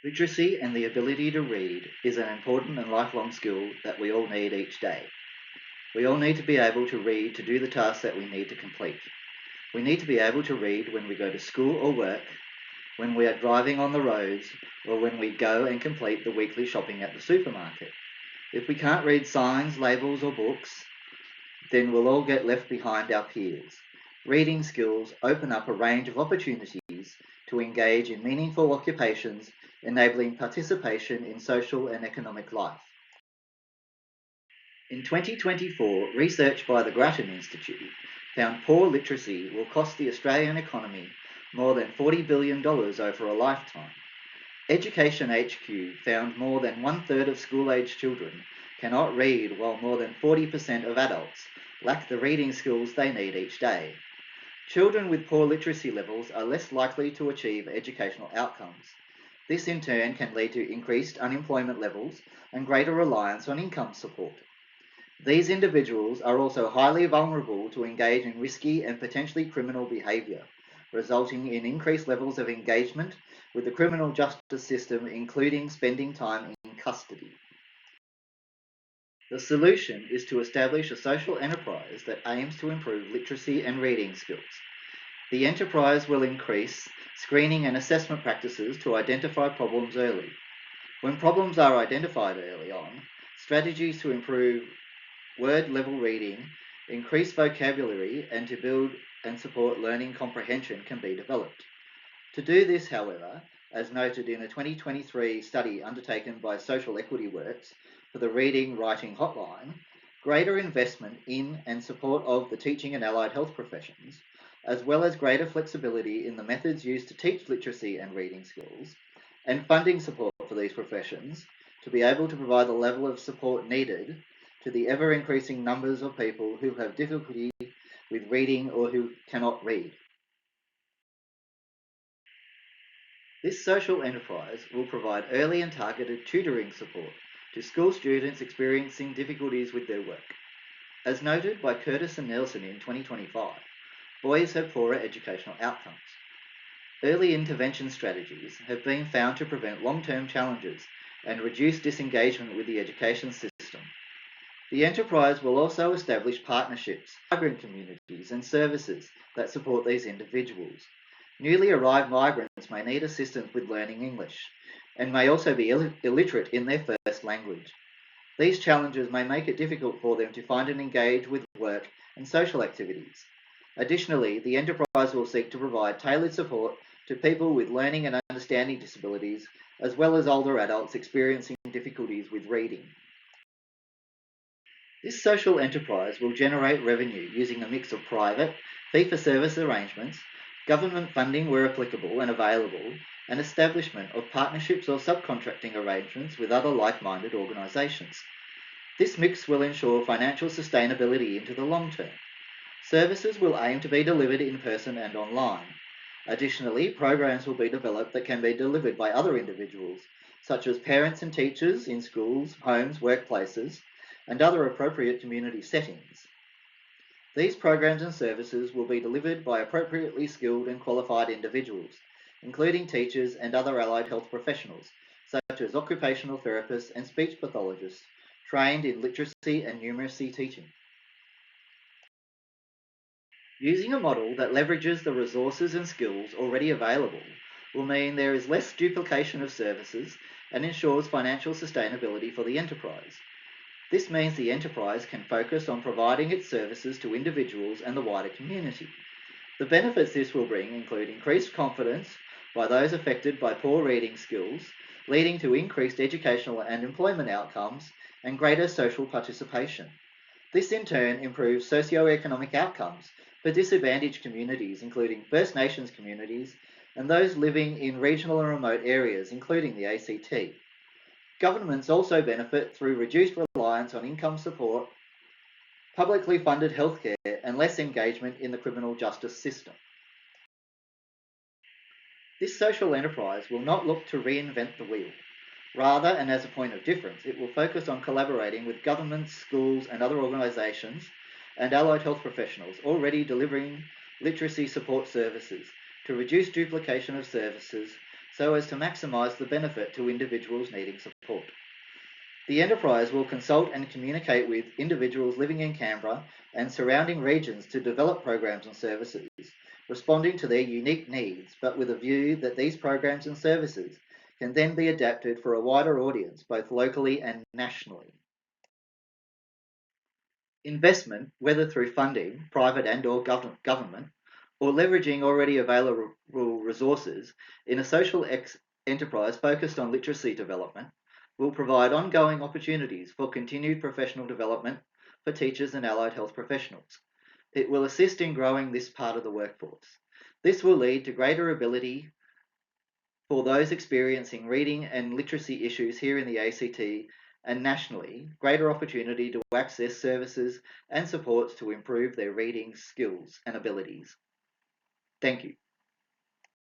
Literacy and the ability to read is an important and lifelong skill that we all need each day. We all need to be able to read to do the tasks that we need to complete. We need to be able to read when we go to school or work, when we are driving on the roads, or when we go and complete the weekly shopping at the supermarket. If we can't read signs, labels, or books, then we'll all get left behind our peers. Reading skills open up a range of opportunities to engage in meaningful occupations, enabling participation in social and economic life. In 2024, research by the Grattan Institute found poor literacy will cost the Australian economy more than $40 billion over a lifetime. Education HQ found more than one-third of school-aged children cannot read, while more than 40% of adults lack the reading skills they need each day. Children with poor literacy levels are less likely to achieve educational outcomes. This in turn can lead to increased unemployment levels and greater reliance on income support. These individuals are also highly vulnerable to engage in risky and potentially criminal behaviour, resulting in increased levels of engagement with the criminal justice system, including spending time in custody. The solution is to establish a social enterprise that aims to improve literacy and reading skills. The enterprise will increase screening and assessment practices to identify problems early. When problems are identified early on, strategies to improve word-level reading, increase vocabulary, and to build and support learning comprehension can be developed. To do this, however, as noted in a 2023 study undertaken by Social Equity Works for the Reading Writing Hotline, greater investment in and support of the teaching and allied health professions, as well as greater flexibility in the methods used to teach literacy and reading skills, and funding support for these professions to be able to provide the level of support needed to the ever-increasing numbers of people who have difficulty with reading or who cannot read. This social enterprise will provide early and targeted tutoring support to school students experiencing difficulties with their work. As noted by Curtis and Nelson in 2025, boys have poorer educational outcomes. Early intervention strategies have been found to prevent long-term challenges and reduce disengagement with the education system. The enterprise will also establish partnerships, migrant communities and services that support these individuals. Newly arrived migrants may need assistance with learning English and may also be illiterate in their first language. These challenges may make it difficult for them to find and engage with work and social activities. Additionally, the enterprise will seek to provide tailored support to people with learning and understanding disabilities, as well as older adults experiencing difficulties with reading. This social enterprise will generate revenue using a mix of private, fee-for-service arrangements, government funding where applicable and available, and establishment of partnerships or subcontracting arrangements with other like-minded organisations. This mix will ensure financial sustainability into the long term. Services will aim to be delivered in person and online. Additionally, programs will be developed that can be delivered by other individuals, such as parents and teachers in schools, homes, workplaces, and other appropriate community settings. These programs and services will be delivered by appropriately skilled and qualified individuals, including teachers and other allied health professionals, such as occupational therapists and speech pathologists, trained in literacy and numeracy teaching. Using a model that leverages the resources and skills already available will mean there is less duplication of services and ensures financial sustainability for the enterprise. This means the enterprise can focus on providing its services to individuals and the wider community. The benefits this will bring include increased confidence by those affected by poor reading skills, leading to increased educational and employment outcomes and greater social participation. This in turn improves socio-economic outcomes for disadvantaged communities, including First Nations communities and those living in regional and remote areas, including the ACT. Governments also benefit through reduced reliance on income support, publicly funded healthcare, and less engagement in the criminal justice system. This social enterprise will not look to reinvent the wheel. Rather, and as a point of difference, it will focus on collaborating with governments, schools, and other organisations and allied health professionals already delivering literacy support services to reduce duplication of services so as to maximise the benefit to individuals needing support. The enterprise will consult and communicate with individuals living in Canberra and surrounding regions to develop programs and services, responding to their unique needs, but with a view that these programs and services can then be adapted for a wider audience, both locally and nationally. Investment, whether through funding, private and or government, or leveraging already available resources in a social enterprise focused on literacy development, will provide ongoing opportunities for continued professional development for teachers and allied health professionals. It will assist in growing this part of the workforce. This will lead to greater ability for those experiencing reading and literacy issues here in the ACT and nationally, greater opportunity to access services and supports to improve their reading skills and abilities. Thank you.